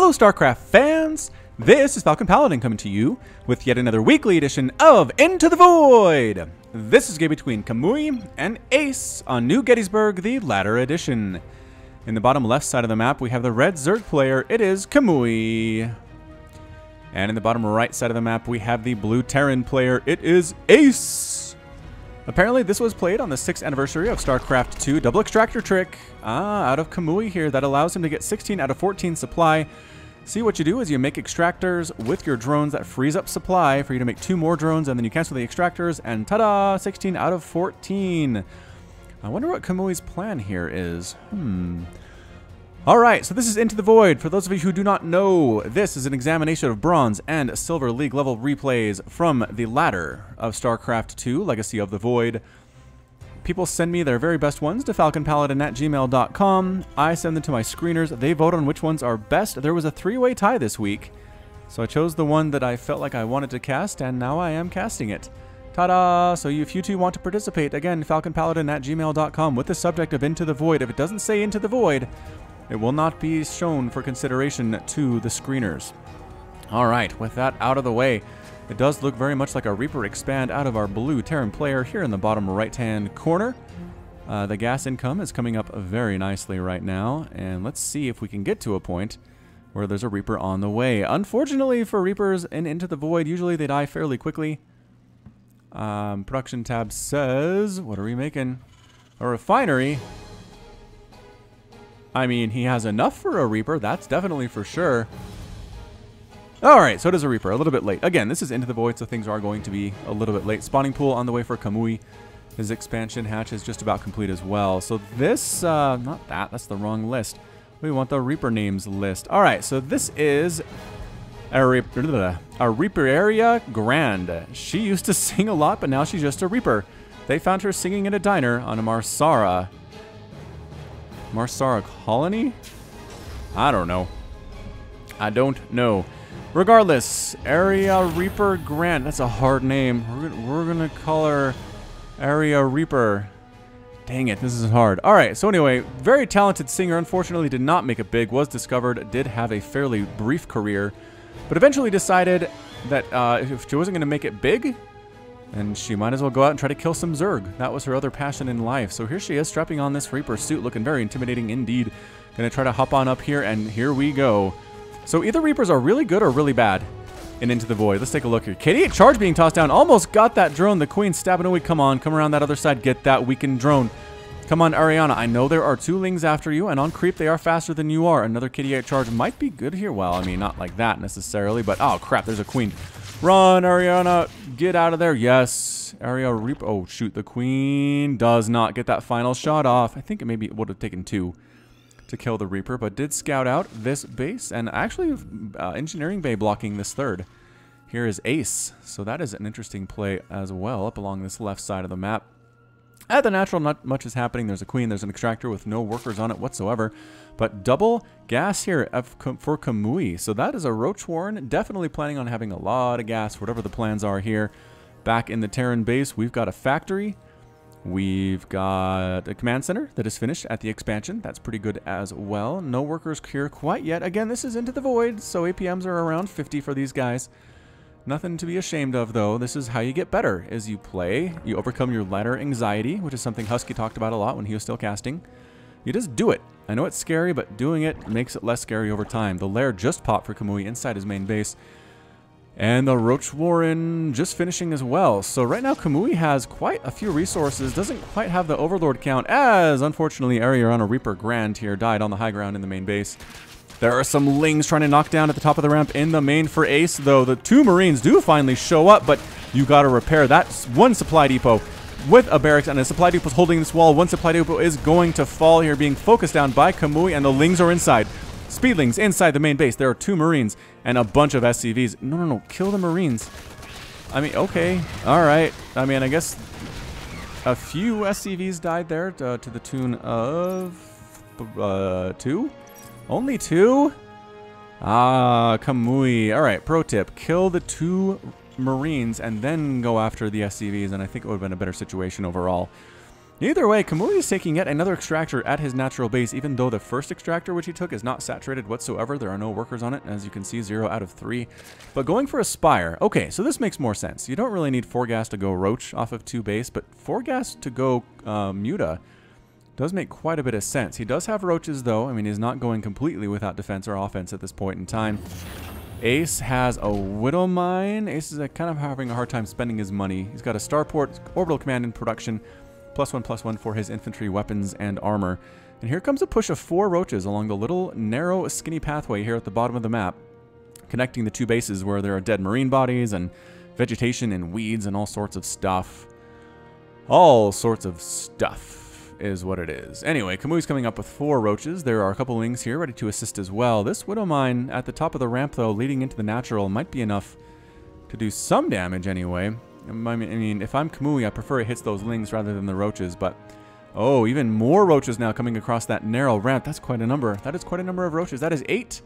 Hello StarCraft fans! This is Falcon Paladin coming to you with yet another weekly edition of Into the Void! This is a game between Kamuy and Ace on New Gettysburg, the latter edition. In the bottom left side of the map we have the red Zerg player, it is Kamuy. And in the bottom right side of the map we have the blue Terran player, it is Ace. Apparently this was played on the 6th anniversary of StarCraft 2 double extractor trick out of Kamuy here that allows him to get 16 out of 14 supply. See, what you do is you make extractors with your drones that frees up supply for you to make 2 more drones, and then you cancel the extractors and ta-da, 16 out of 14. I wonder what Kamuy's plan here is. Alright, so this is Into the Void. For those of you who do not know, this is an examination of Bronze and Silver League level replays from the ladder of StarCraft 2, Legacy of the Void. People send me their very best ones to falconpaladin@gmail.com. I send them to my screeners. They vote on which ones are best. There was a 3-way tie this week, so I chose the one that I felt like I wanted to cast, and now I am casting it. Ta-da! So if you two want to participate, again, falconpaladin@gmail.com with the subject of Into the Void. If it doesn't say Into the Void, it will not be shown for consideration to the screeners. Alright, with that out of the way, it does look very much like a Reaper expand out of our blue Terran player here in the bottom right-hand corner. The gas income is coming up very nicely right now, and let's see if we can get to a point where there's a Reaper on the way. Unfortunately for Reapers in Into the Void, usually they die fairly quickly. Production tab says, what are we making? A refinery. I mean, he has enough for a Reaper, that's definitely for sure. Alright, so does a Reaper, a little bit late. Again, this is Into the Void, so things are going to be a little bit late. Spawning pool on the way for Kamuy. His expansion hatch is just about complete as well. So this, not that, that's the wrong list. We want the Reaper names list. Alright, so this is a Reaper area Grand. She used to sing a lot, but now she's just a Reaper. They found her singing in a diner on a Marsara colony? I don't know. I don't know. Regardless, Area Reaper Grant. That's a hard name. We're gonna call her Area Reaper. Dang it, this is hard. Alright, so anyway, very talented singer. Unfortunately did not make it big. Was discovered. Did have a fairly brief career. But eventually decided that if she wasn't gonna make it big, and she might as well go out and try to kill some Zerg. That was her other passion in life. So here she is, strapping on this Reaper suit, looking very intimidating indeed. Gonna try to hop on up here, and here we go. So either Reapers are really good or really bad in Into the Void. Let's take a look here. KD8 charge being tossed down. Almost got that drone. The Queen stabbing away. Come on, come around that other side. Get that weakened drone. Come on, Ariana. I know there are 2 Lings after you, and on creep they are faster than you are. Another KD8 charge might be good here. Well, I mean, not like that necessarily, but oh crap, there's a Queen. Run, Ariana. Get out of there. Yes. Area Reaper. Oh, shoot. The Queen does not get that final shot off. I think it maybe would have taken 2 to kill the Reaper, but did scout out this base, and actually engineering bay blocking this third. Here is Ace. So that is an interesting play as well up along this left side of the map. At the natural, not much is happening. There's a Queen, there's an extractor with no workers on it whatsoever. But double gas here for Kamuy. So that is a Roach Warren. Definitely planning on having a lot of gas, whatever the plans are here. Back in the Terran base, we've got a factory. We've got a command center that is finished at the expansion. That's pretty good as well. No workers here quite yet. Again, this is Into the Void, so APMs are around 50 for these guys. Nothing to be ashamed of, though. This is how you get better. As you play, you overcome your ladder anxiety, which is something Husky talked about a lot when he was still casting. You just do it. I know it's scary, but doing it makes it less scary over time. The lair just popped for Kamuy inside his main base. And the Roach Warren just finishing as well. So right now Kamuy has quite a few resources. Doesn't quite have the Overlord count, as unfortunately Ariana Reaper Grand here died on the high ground in the main base. There are some Lings trying to knock down at the top of the ramp in the main for Ace, though. The 2 Marines do finally show up, but you got to repair that. 1 supply depot with a barracks, and a supply depot is holding this wall. 1 supply depot is going to fall here, being focused down by Kamuy, and the Lings are inside. Speedlings inside the main base. There are 2 Marines and a bunch of SCVs. No, kill the Marines. I mean, okay, all right. I mean, I guess a few SCVs died there to the tune of 2? Only 2? Ah, Kamuy. All right, pro tip. Kill the 2 Marines and then go after the SCVs, and I think it would have been a better situation overall. Either way, Kamuy is taking yet another extractor at his natural base, even though the first extractor which he took is not saturated whatsoever. There are no workers on it, as you can see, 0 out of 3. But going for a Spire. Okay, so this makes more sense. You don't really need 4 gas to go Roach off of 2 base, but 4 gas to go Muta does make quite a bit of sense. He does have Roaches, though. I mean, he's not going completely without defense or offense at this point in time. Ace has a Widow Mine. Ace is kind of having a hard time spending his money. He's got a Starport, Orbital Command in production, +1/+1 for his infantry, weapons, and armor. And here comes a push of 4 Roaches along the little, narrow, skinny pathway here at the bottom of the map, connecting the 2 bases where there are dead marine bodies and vegetation and weeds and all sorts of stuff. All sorts of stuff is what it is. Anyway, Kamuy's coming up with 4 Roaches. There are a couple Lings here ready to assist as well. This Widow Mine at the top of the ramp, though, leading into the natural, might be enough to do some damage anyway. I mean, if I'm Kamuy, I prefer it hits those Lings rather than the Roaches, but... Oh, even more Roaches now coming across that narrow ramp. That's quite a number. That is quite a number of Roaches. That is 8.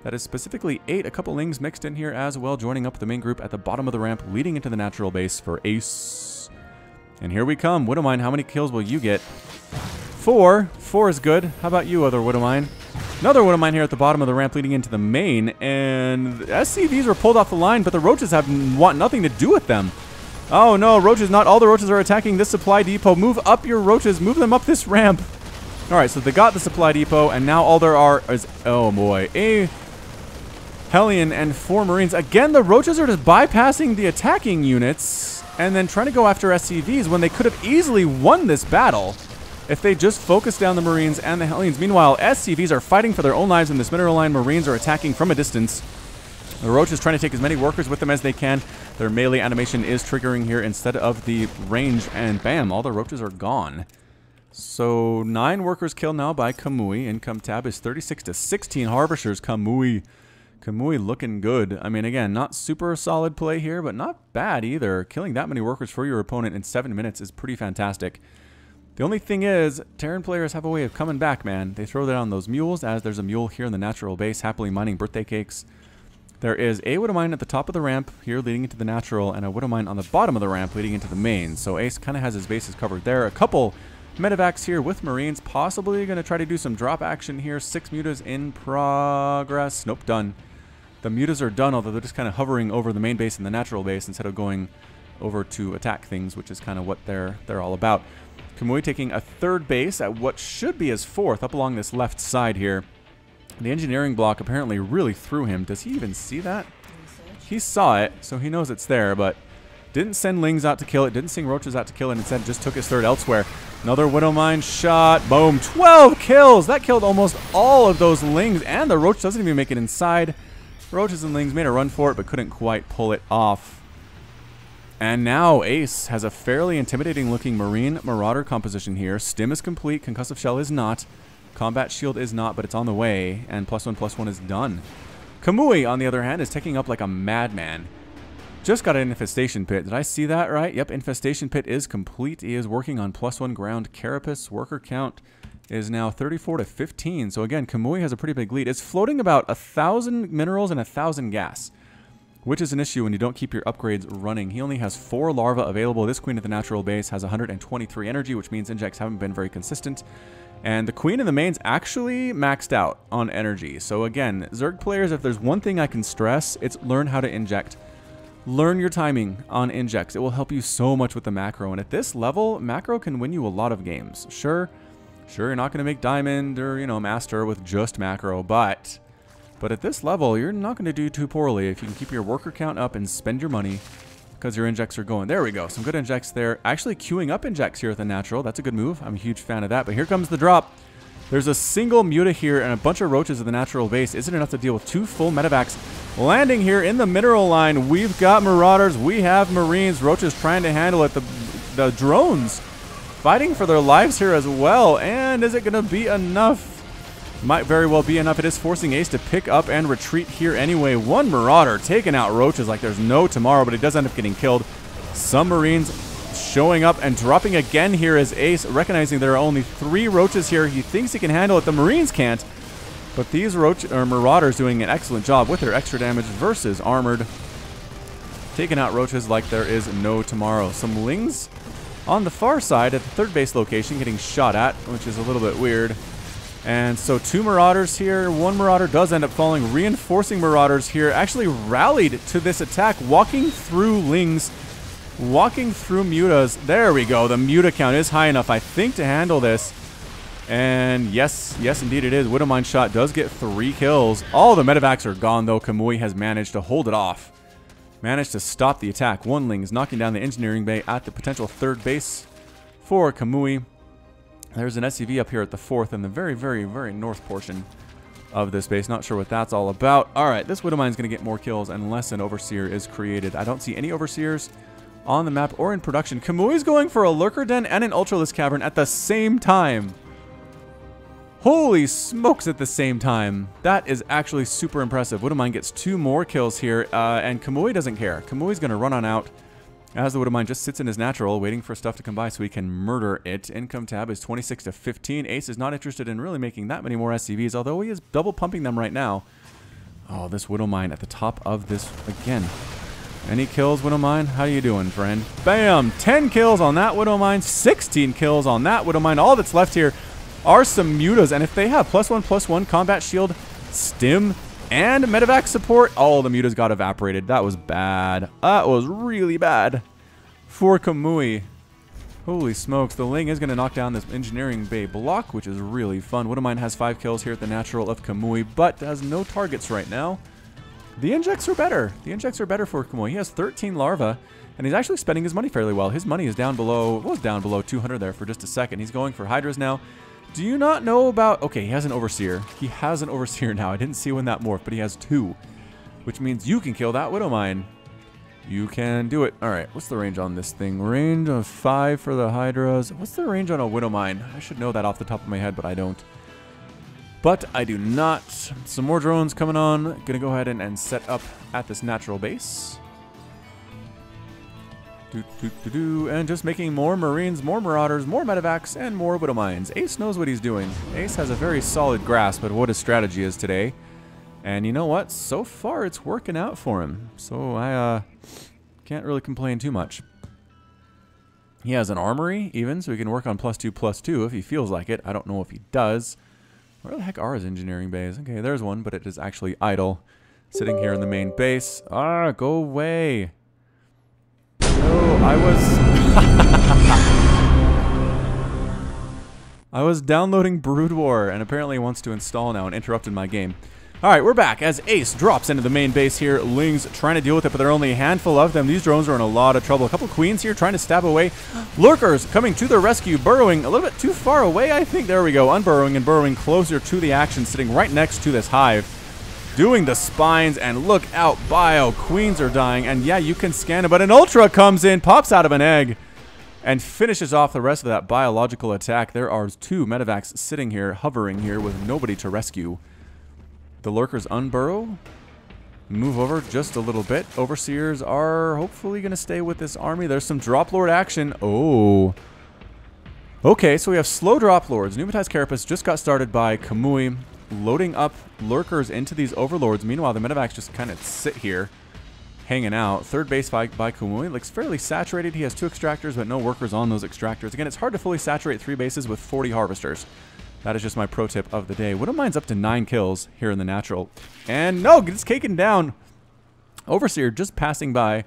That is specifically 8. A couple Lings mixed in here as well, joining up the main group at the bottom of the ramp, leading into the natural base for Ace. And here we come. Widow Mine, how many kills will you get? 4. 4 is good. How about you, other Widow Mine? Another Widow Mine here at the bottom of the ramp leading into the main, and SCVs were pulled off the line, but the Roaches want nothing to do with them. Oh no, Roaches, not all the Roaches are attacking this supply depot. Move up your Roaches, move them up this ramp. Alright, so they got the supply depot, and now all there are is, oh boy, a Hellion and 4 Marines. Again, the Roaches are just bypassing the attacking units, and then trying to go after SCVs when they could have easily won this battle if they just focused down the Marines and the Hellions. Meanwhile, SCVs are fighting for their own lives in this mineral line. Marines are attacking from a distance. The Roach is trying to take as many workers with them as they can. Their melee animation is triggering here instead of the range, and bam, all the Roaches are gone. So 9 workers killed now by Kamuy. Income tab is 36 to 16 Harvesters. Kamuy looking good. I mean, again, not super solid play here, but not bad either. Killing that many workers for your opponent in 7 minutes is pretty fantastic. The only thing is, Terran players have a way of coming back, man. They throw down those mules, as there's a mule here in the natural base, happily mining birthday cakes. There is a Widow Mine at the top of the ramp here leading into the natural, and a Widow Mine on the bottom of the ramp leading into the main. So Ace kind of has his bases covered there. A couple medevacs here with Marines, possibly going to try to do some drop action here. 6 mutas in progress. Nope, done. The mutas are done, although they're just kind of hovering over the main base and the natural base instead of going over to attack things, which is kind of what they're all about. Kamuy taking a 3rd base at what should be his 4th up along this left side here. The engineering block apparently really threw him. Does he even see that? He saw it, so he knows it's there, but didn't send Lings out to kill it, didn't send Roaches out to kill it, instead just took his 3rd elsewhere. Another Widow Mine shot. Boom. 12 kills! That killed almost all of those Lings, and the Roach doesn't even make it inside. Roaches and Lings made a run for it, but couldn't quite pull it off. And now Ace has a fairly intimidating looking Marine Marauder composition here. Stim is complete, Concussive Shell is not. Combat Shield is not, but it's on the way, and +1/+1 is done. Kamuy, on the other hand, is taking up like a madman. Just got an Infestation Pit. Did I see that right? Yep, Infestation Pit is complete. He is working on +1 ground carapace. Worker count is now 34 to 15. So again, Kamuy has a pretty big lead. It's floating about 1,000 minerals and 1,000 gas, which is an issue when you don't keep your upgrades running. He only has 4 larvae available. This Queen at the natural base has 123 energy, which means injects haven't been very consistent. And the Queen in the main's actually maxed out on energy. So again, Zerg players, if there's one thing I can stress, it's learn how to inject. Learn your timing on injects. It will help you so much with the macro. And at this level, macro can win you a lot of games. Sure, you're not going to make diamond or, you know, master with just macro, but at this level, you're not going to do too poorly if you can keep your worker count up and spend your money because your injects are going. There we go. Some good injects there. Actually queuing up injects here at the natural. That's a good move. I'm a huge fan of that. But here comes the drop. There's a single Muta here and a bunch of Roaches at the natural base. Isn't enough to deal with 2 full medevacs landing here in the mineral line. We've got Marauders. We have Marines. Roaches trying to handle it. The drones fighting for their lives here as well. And is it going to be enough? Might very well be enough. It is forcing Ace to pick up and retreat here anyway. 1 Marauder taking out Roaches like there's no tomorrow, but he does end up getting killed. Some Marines showing up and dropping again here as Ace, recognizing there are only 3 Roaches here. He thinks he can handle it. The Marines can't. But these Marauders doing an excellent job with their extra damage versus armored. Taking out Roaches like there is no tomorrow. Some Lings on the far side at the third base location getting shot at, which is a little bit weird. And so 2 Marauders here. 1 Marauder does end up falling. Reinforcing Marauders here actually rallied to this attack, walking through Lings, walking through Mutas. There we go. The Muta count is high enough, I think, to handle this. And yes, indeed it is. Widowmine shot does get 3 kills. All the medevacs are gone, though. Kamuy has managed to hold it off. Managed to stop the attack. 1 Lings knocking down the engineering bay at the potential third base for Kamuy. There's an SCV up here at the 4th in the very, very, very north portion of this base. Not sure what that's all about. All right, this Widowmine's going to get more kills unless an Overseer is created. I don't see any Overseers on the map or in production. Kamuy's going for a Lurker Den and an Ultralisk Cavern at the same time. Holy smokes, at the same time. That is actually super impressive. Widowmine gets 2 more kills here, and Kamuy doesn't care. Kamuy's going to run on out as the Widowmine just sits in his natural, waiting for stuff to come by so he can murder it. Income tab is 26 to 15. Ace is not interested in really making that many more SCVs, although he is double pumping them right now. Oh, this Widowmine at the top of this again. Any kills, Widowmine? How you doing, friend? Bam! 10 kills on that Widowmine, 16 kills on that Widowmine. All that's left here are some Mutas, and if they have +1/+1 combat shield, stim, and medevac support, all the Mutas got evaporated. That was bad. That was really bad for Kamuy. Holy smokes, the Ling is going to knock down this engineering bay block, which is really fun. Widowmine has 5 kills here at the natural of Kamuy, but has no targets right now. The injects are better. The injects are better for Kamuy. He has 13 larvae, and he's actually spending his money fairly well. His money is down below, was down below 200 there for just a second. He's going for Hydras now. Do you not know about... Okay, he has an Overseer. He has an Overseer now. I didn't see when that morphed, but he has 2. Which means you can kill that Widowmine. You can do it. Alright, what's the range on this thing? Range of 5 for the Hydras. What's the range on a Widowmine? I should know that off the top of my head, but I don't. But I do not. Some more drones coming on. Gonna go ahead and set up at this natural base. And just making more Marines, more Marauders, more Medevacs, and more Widowmines. Ace knows what he's doing. Ace has a very solid grasp at what his strategy is today. And you know what? So far, it's working out for him. So I can't really complain too much. He has an armory, even, so he can work on +2/+2 if he feels like it. I don't know if he does. Where the heck are his engineering bays? Okay, there's one, but it is actually idle. Sitting here in the main base. Ah, go away. No, I was downloading Brood War, and apparently wants to install now and interrupted my game. Alright, we're back as Ace drops into the main base here. Lings trying to deal with it, but there are only a handful of them. These drones are in a lot of trouble. A couple Queens here trying to stab away. Lurkers coming to the rescue, burrowing a little bit too far away, I think. There we go, unburrowing and burrowing closer to the action, sitting right next to this hive. Doing the spines, and look out, Bio. Queens are dying, and yeah, you can scan it, but an Ultra comes in, pops out of an egg, and finishes off the rest of that biological attack. There are 2 medevacs sitting here, hovering here, with nobody to rescue. The Lurkers unburrow, move over just a little bit. Overseers are hopefully going to stay with this army. There's some Drop Lord action. Oh. Okay, so we have slow Drop Lords. Pneumatized Carapace just got started by Kamuy, loading up Lurkers into these Overlords. Meanwhile, the medevacs just kind of sit here, hanging out. Third base by Kamuy looks fairly saturated. He has 2 extractors, but no workers on those extractors. Again, it's hard to fully saturate 3 bases with 40 harvesters. That is just my pro tip of the day. Widowmine's up to 9 kills here in the natural. And no, it's taken down. Overseer just passing by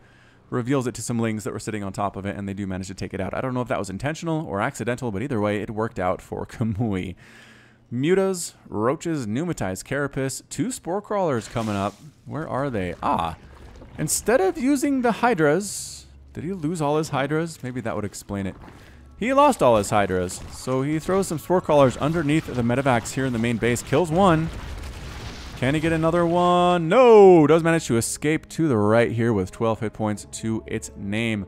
reveals it to some Lings that were sitting on top of it, and they do manage to take it out. I don't know if that was intentional or accidental, but either way, it worked out for Kamuy. Mutas, Roaches, Pneumatized Carapace, 2 Spore Crawlers coming up. Where are they? Ah, instead of using the Hydras, did he lose all his Hydras? Maybe that would explain it. He lost all his Hydras, so he throws some Spore Crawlers underneath the medevacs here in the main base. Kills 1. Can he get another one? No! Does manage to escape to the right here with 12 hit points to its name.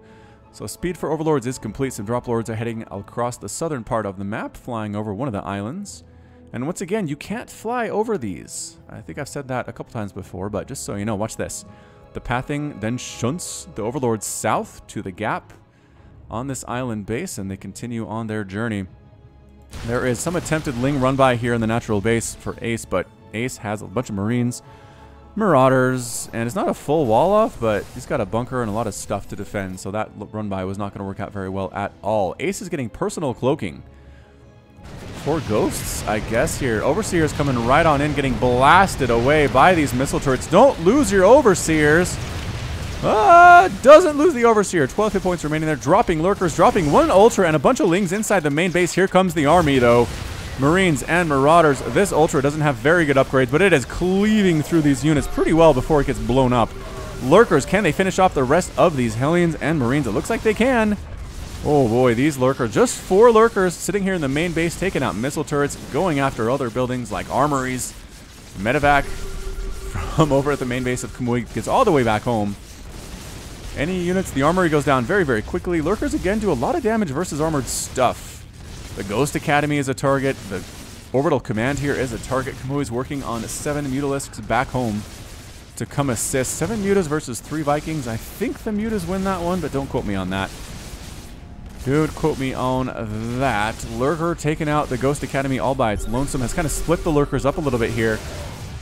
So speed for Overlords is complete. Some Drop Lords are heading across the southern part of the map, flying over one of the islands. And once again, you can't fly over these. I think I've said that a couple times before, but just so you know, watch this. The pathing then shunts the Overlords south to the gap on this island base, and they continue on their journey. There is some attempted Ling run by here in the natural base for Ace, but Ace has a bunch of Marines Marauders, and it's not a full wall off, but he's got a bunker and a lot of stuff to defend, so that run by was not going to work out very well at all. Ace is getting personal cloaking. 4 ghosts, I guess, here. Overseer's coming right on in, getting blasted away by these missile turrets. Don't lose your Overseers. Doesn't lose the Overseer. 12 hit points remaining there. Dropping Lurkers, dropping 1 Ultra and a bunch of Lings inside the main base. Here comes the army, though. Marines and Marauders. This Ultra doesn't have very good upgrades, but it is cleaving through these units pretty well before it gets blown up. Lurkers, can they finish off the rest of these Hellions and Marines? It looks like they can. Oh boy, these Lurkers. Just 4 Lurkers sitting here in the main base, taking out missile turrets, going after other buildings like armories. Medevac from over at the main base of Kamuy gets all the way back home. Any units, the armory goes down very, very quickly. Lurkers again do a lot of damage versus armored stuff. The Ghost Academy is a target. The Orbital Command here is a target. Kamuy is working on 7 Mutalisks back home to come assist. 7 Mutas versus 3 Vikings. I think the Mutas win that one, but don't quote me on that. Dude, quote me on that. Lurker taking out the Ghost Academy all by its lonesome. Has kind of split the Lurkers up a little bit here.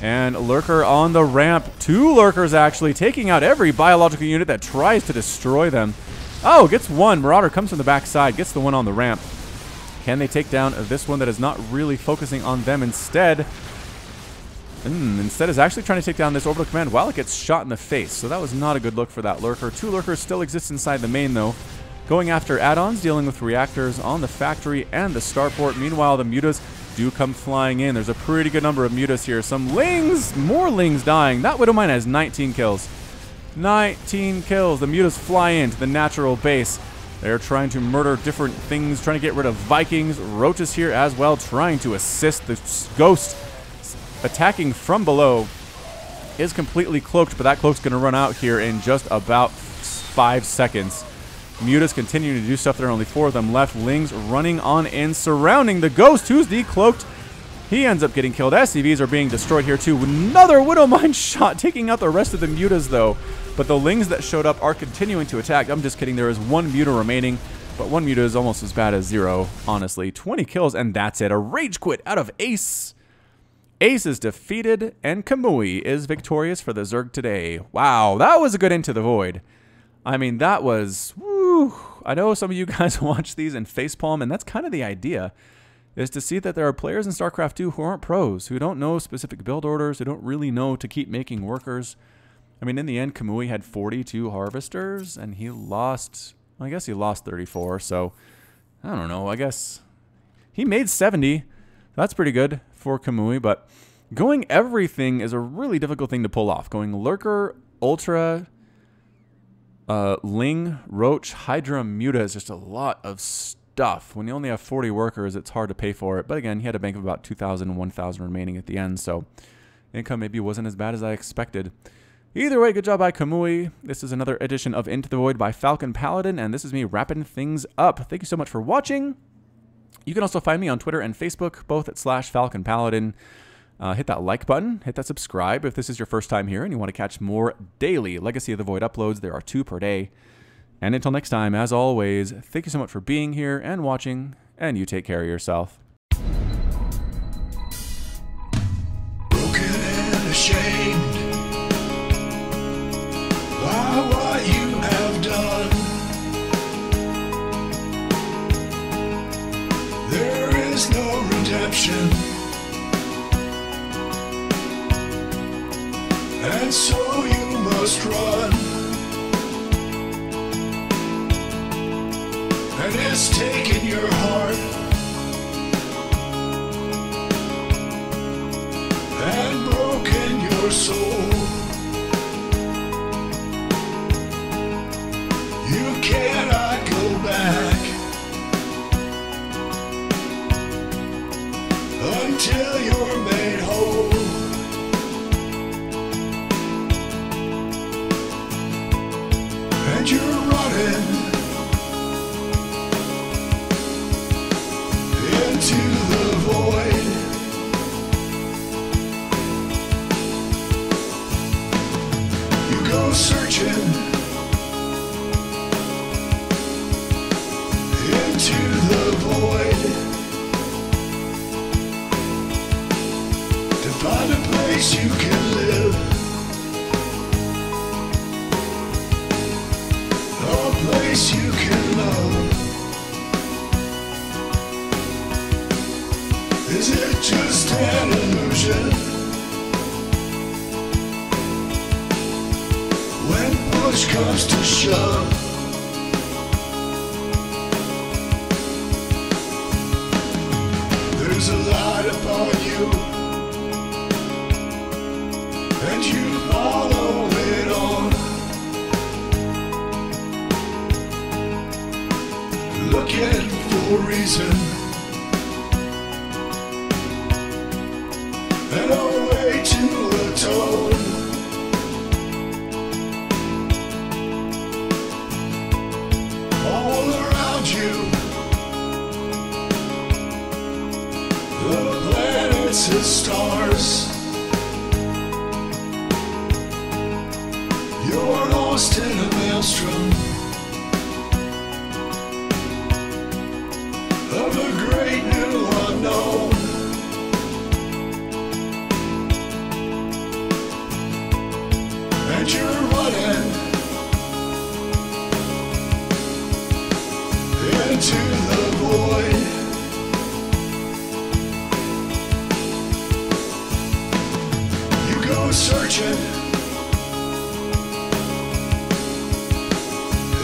And Lurker on the ramp. 2 Lurkers actually taking out every biological unit that tries to destroy them. Oh, gets 1. Marauder comes from the backside. Gets the one on the ramp. Can they take down this one that is not really focusing on them instead? Instead is actually trying to take down this Orbital Command while it gets shot in the face. So that was not a good look for that Lurker. 2 Lurkers still exist inside the main, though. Going after add-ons, dealing with reactors on the factory and the starport. Meanwhile, the Mutas do come flying in. There's a pretty good number of Mutas here. Some Lings, more Lings dying. That Widowmine has 19 kills. 19 kills. The Mutas fly into the natural base. They're trying to murder different things, trying to get rid of Vikings. Roaches here as well, trying to assist the Ghost. Attacking from below is completely cloaked, but that cloak's going to run out here in just about 5 seconds. Mutas continuing to do stuff. There are only 4 of them left. Lings running on in, surrounding the Ghost, who's decloaked. He ends up getting killed. SCVs are being destroyed here too. Another Widowmine shot, taking out the rest of the Mutas though. But the Lings that showed up are continuing to attack. I'm just kidding. There is 1 Muta remaining. But 1 Muta is almost as bad as 0, honestly. 20 kills, and that's it. A rage quit out of Ace. Ace is defeated, and Kamuy is victorious for the Zerg today. Wow, that was a good Into the Void. I mean, that was... Woo. I know some of you guys watch these and facepalm, and that's kind of the idea, is to see that there are players in StarCraft 2 who aren't pros, who don't know specific build orders, who don't really know to keep making workers. I mean, in the end, Kamuy had 42 harvesters, and he lost... I guess he lost 34, so... I don't know, I guess... He made 70. That's pretty good for Kamuy, but... Going everything is a really difficult thing to pull off. Going Lurker, Ultra... Ling, Roach, Hydra, Muta is just a lot of stuff. When you only have 40 workers, it's hard to pay for it. But again, he had a bank of about 2,000, 1,000 remaining at the end, so income maybe wasn't as bad as I expected. Either way, good job by Kamuy. This is another edition of Into the Void by Falcon Paladin, and this is me wrapping things up. Thank you so much for watching. You can also find me on Twitter and Facebook, both at /Falcon Paladin. Hit that like button, hit that subscribe if this is your first time here and you want to catch more daily Legacy of the Void uploads. There are 2 per day. And until next time, as always, thank you so much for being here and watching, and you take care of yourself. Broken and ashamed by what you have done. There is no redemption. And so you must run. And it's taken your heart and broken your soul. You cannot go back until you're made whole. And you're running into the void. You go searching into the void to find a place you can live. Is it just an illusion? When push comes to shove, there's a light upon you, and you follow it on. Looking for a reason and a way to atone. All around you, the planets and stars. You're lost in a maelstrom of a great new unknown. And you're running into the void. You go searching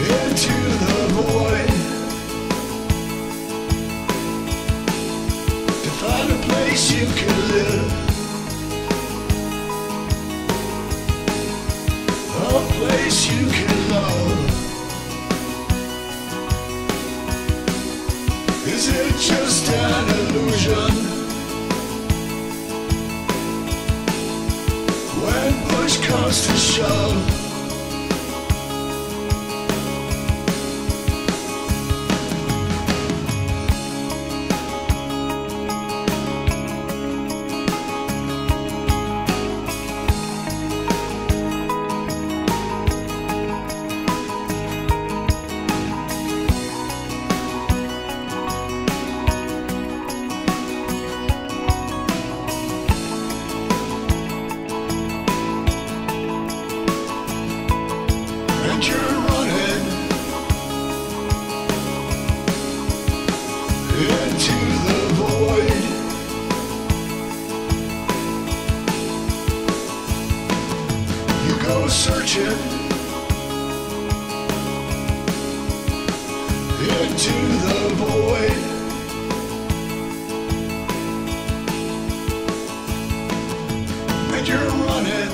into the void to find a place you can live, a place you can love. Is it just an illusion? When push comes to shove, and you're running into the void. You go searching into the void. And you're running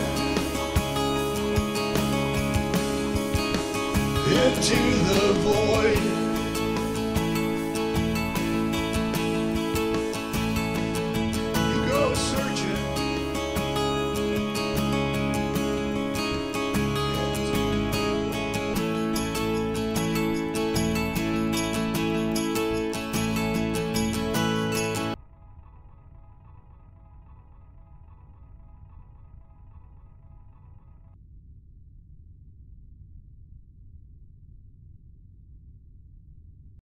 into the void.